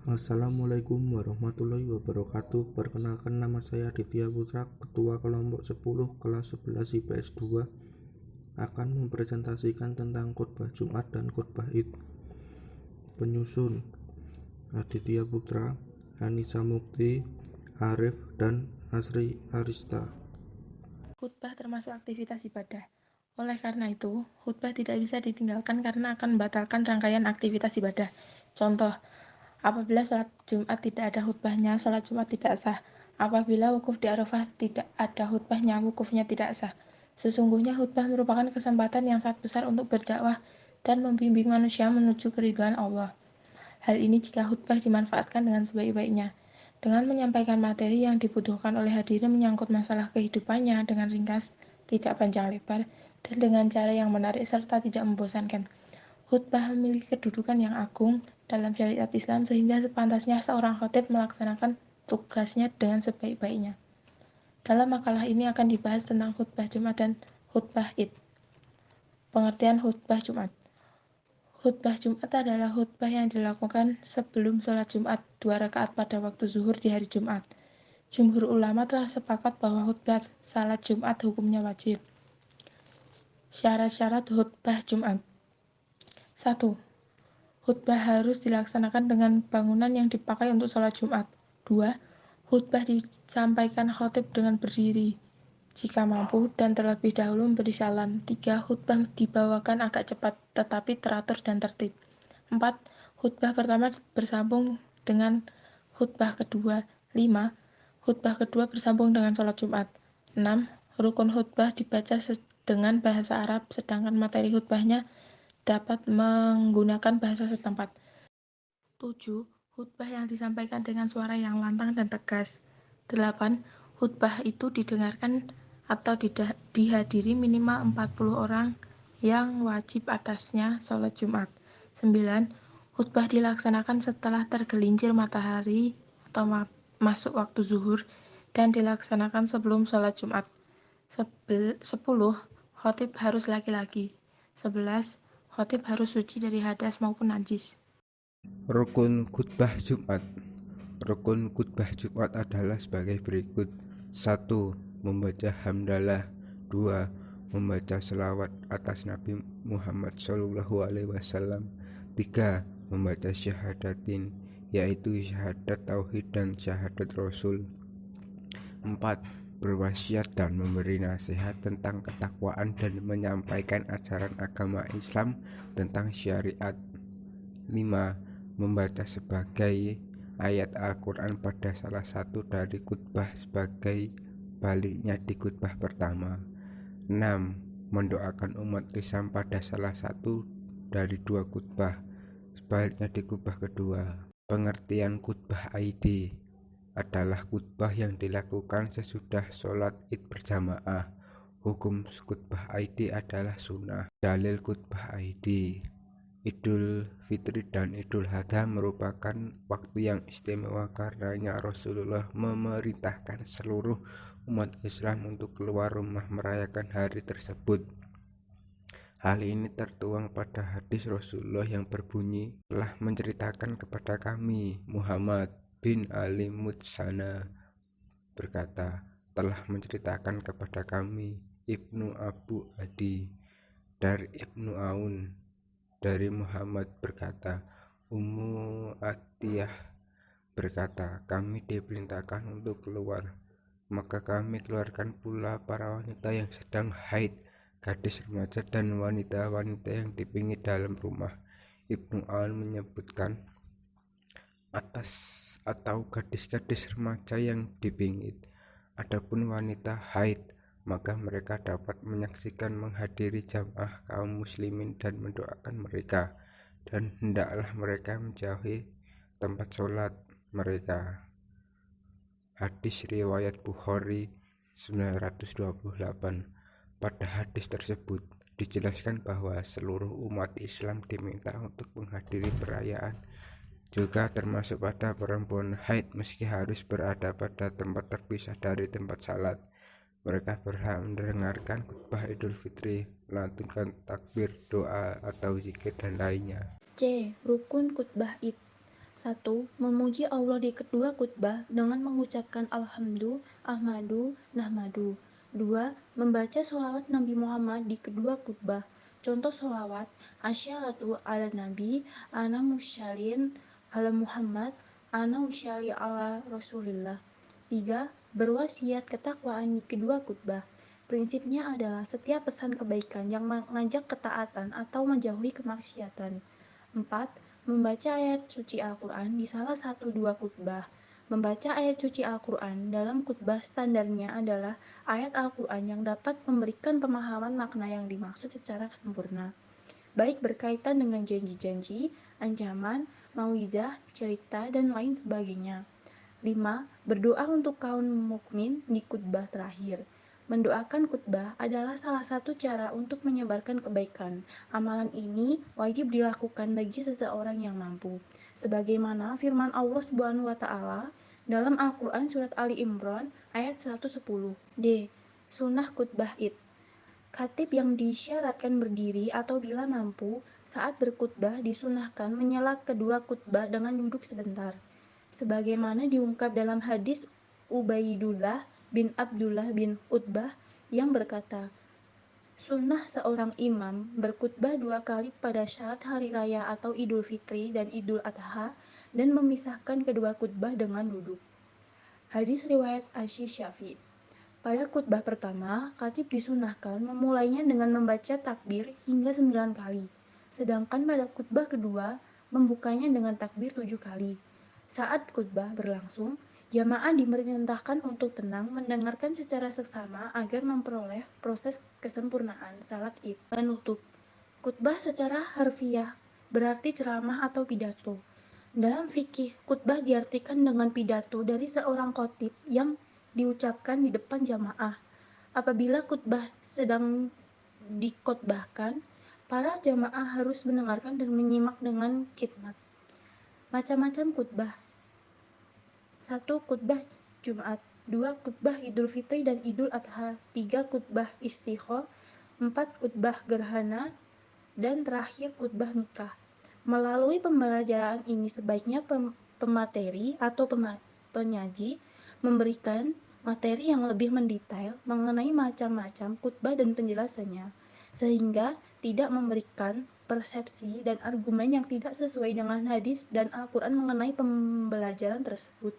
Assalamualaikum warahmatullahi wabarakatuh. Perkenalkan, nama saya Aditya Putra, Ketua Kelompok 10 kelas 11 IPS 2, akan mempresentasikan tentang khutbah Jumat dan khutbah Id. Penyusun: Aditya Putra, Anissa Mukti, Arif, dan Asri Arista. Khutbah termasuk aktivitas ibadah. Oleh karena itu, khutbah tidak bisa ditinggalkan karena akan membatalkan rangkaian aktivitas ibadah. Contoh, apabila sholat Jumat tidak ada khutbahnya, sholat Jumat tidak sah. Apabila wukuf di Arafah tidak ada khutbahnya, wukufnya tidak sah. Sesungguhnya khutbah merupakan kesempatan yang sangat besar untuk berdakwah dan membimbing manusia menuju keridhaan Allah. Hal ini jika khutbah dimanfaatkan dengan sebaik-baiknya, dengan menyampaikan materi yang dibutuhkan oleh hadirin menyangkut masalah kehidupannya dengan ringkas, tidak panjang lebar, dan dengan cara yang menarik serta tidak membosankan. Khutbah memiliki kedudukan yang agung dalam syariat Islam sehingga sepantasnya seorang khatib melaksanakan tugasnya dengan sebaik-baiknya. Dalam makalah ini akan dibahas tentang khutbah Jumat dan khutbah Id. Pengertian khutbah Jumat. Khutbah Jumat adalah khutbah yang dilakukan sebelum sholat Jumat 2 rakaat pada waktu zuhur di hari Jumat. Jumhur ulama telah sepakat bahwa khutbah salat Jumat hukumnya wajib. Syarat-syarat khutbah Jumat. 1. Khutbah harus dilaksanakan dengan bangunan yang dipakai untuk sholat Jumat. 2. Khutbah disampaikan khatib dengan berdiri, jika mampu, dan terlebih dahulu memberi salam. 3. Khutbah dibawakan agak cepat, tetapi teratur dan tertib. 4. Khutbah pertama bersambung dengan khutbah kedua. 5. Khutbah kedua bersambung dengan sholat Jumat. 6. Rukun khutbah dibaca dengan bahasa Arab, sedangkan materi khutbahnya dapat menggunakan bahasa setempat. 7. Khutbah yang disampaikan dengan suara yang lantang dan tegas. 8. Khutbah itu didengarkan atau dihadiri minimal 40 orang yang wajib atasnya sholat Jumat. 9. Khutbah dilaksanakan setelah tergelincir matahari atau masuk waktu zuhur dan dilaksanakan sebelum sholat Jumat. 10. Khatib harus laki-laki. 11. Khatib harus suci dari hadas maupun najis. Rukun khutbah Jumat. Rukun khutbah Jumat adalah sebagai berikut. 1. Membaca hamdalah. 2. Membaca selawat atas Nabi Muhammad SAW. 3. Membaca syahadatin, yaitu syahadat tauhid dan syahadat rasul. 4. Berwasiat dan memberi nasihat tentang ketakwaan dan menyampaikan ajaran agama Islam tentang syariat. 5. Membaca sebagai ayat Al-Quran pada salah satu dari khutbah sebagai baliknya di khutbah pertama. 6. Mendoakan umat Islam pada salah satu dari dua khutbah sebaliknya di khutbah kedua. Pengertian khutbah Id adalah khutbah yang dilakukan sesudah sholat Id berjamaah. Hukum khutbah Id adalah sunnah. Dalil khutbah Id: Idul Fitri dan Idul Adha merupakan waktu yang istimewa karenanya Rasulullah memerintahkan seluruh umat Islam untuk keluar rumah merayakan hari tersebut. Hal ini tertuang pada hadis Rasulullah yang berbunyi, telah menceritakan kepada kami Muhammad bin Ali Mutsana berkata, telah menceritakan kepada kami Ibnu Abu Adi dari Ibnu Aun dari Muhammad berkata, Ummu Atiyah berkata, kami diperintahkan untuk keluar, maka kami keluarkan pula para wanita yang sedang haid, gadis remaja dan wanita-wanita yang dipingit dalam rumah. Ibnu Aun menyebutkan atas atau gadis-gadis remaja yang dipingit. Adapun wanita haid, maka mereka dapat menyaksikan menghadiri jamaah kaum muslimin dan mendoakan mereka, dan hendaklah mereka menjauhi tempat sholat mereka. Hadis riwayat Bukhari 928. Pada hadis tersebut dijelaskan bahwa seluruh umat Islam diminta untuk menghadiri perayaan, juga termasuk pada perempuan haid, meski harus berada pada tempat terpisah dari tempat salat. Mereka berhak mendengarkan khutbah Idul Fitri, melantunkan takbir, doa atau zikir dan lainnya. C. Rukun khutbah Id. 1. Memuji Allah di kedua khutbah dengan mengucapkan Alhamdu, Ahmadu, Nahmadu. 2. Membaca sholawat Nabi Muhammad di kedua khutbah. Contoh sholawat, Assalatu ala Nabi, ana musyalin ala Muhammad, ana usyali ala Rasulillah. 3. Berwasiat ketakwaan di kedua khutbah. Prinsipnya adalah setiap pesan kebaikan yang mengajak ketaatan atau menjauhi kemaksiatan. 4. Membaca ayat suci Al-Quran di salah satu dua khutbah. Membaca ayat suci Al-Quran dalam khutbah standarnya adalah ayat Al-Quran yang dapat memberikan pemahaman makna yang dimaksud secara sempurna, baik berkaitan dengan janji-janji, ancaman, mauizah, cerita, dan lain sebagainya. 5. Berdoa untuk kaum mukmin di khutbah terakhir. Mendoakan khutbah adalah salah satu cara untuk menyebarkan kebaikan. Amalan ini wajib dilakukan bagi seseorang yang mampu. Sebagaimana firman Allah Subhanahu wa taala dalam Al-Qur'an surat Ali Imran ayat 110. D. Sunnah khutbah Id. Khatib yang disyaratkan berdiri atau bila mampu saat berkhutbah disunahkan menyela kedua khutbah dengan duduk sebentar, sebagaimana diungkap dalam hadis Ubaidullah bin Abdullah bin Utbah yang berkata, sunnah seorang imam berkhutbah 2 kali pada syarat hari raya atau Idul Fitri dan Idul Adha dan memisahkan kedua khutbah dengan duduk. Hadis riwayat Asy-Syafi'i. Pada khutbah pertama, khatib disunahkan memulainya dengan membaca takbir hingga 9 kali, sedangkan pada khutbah kedua membukanya dengan takbir 7 kali. Saat khutbah berlangsung, jamaah diperintahkan untuk tenang mendengarkan secara seksama agar memperoleh proses kesempurnaan salat Id. Penutup. Khutbah secara harfiah berarti ceramah atau pidato. Dalam fikih, khutbah diartikan dengan pidato dari seorang khatib yang diucapkan di depan jamaah. Apabila khutbah sedang dikhotbahkan, para jamaah harus mendengarkan dan menyimak dengan khidmat. Macam-macam khutbah. 1. Khutbah Jumat. 2. Khutbah Idul Fitri dan Idul Adha. 3. Khutbah Istisqa. 4. Khutbah Gerhana. Dan terakhir khutbah nikah. Melalui pembelajaran ini sebaiknya pemateri atau penyaji memberikan materi yang lebih mendetail mengenai macam-macam khutbah dan penjelasannya, sehingga tidak memberikan persepsi dan argumen yang tidak sesuai dengan hadis dan Al-Quran mengenai pembelajaran tersebut.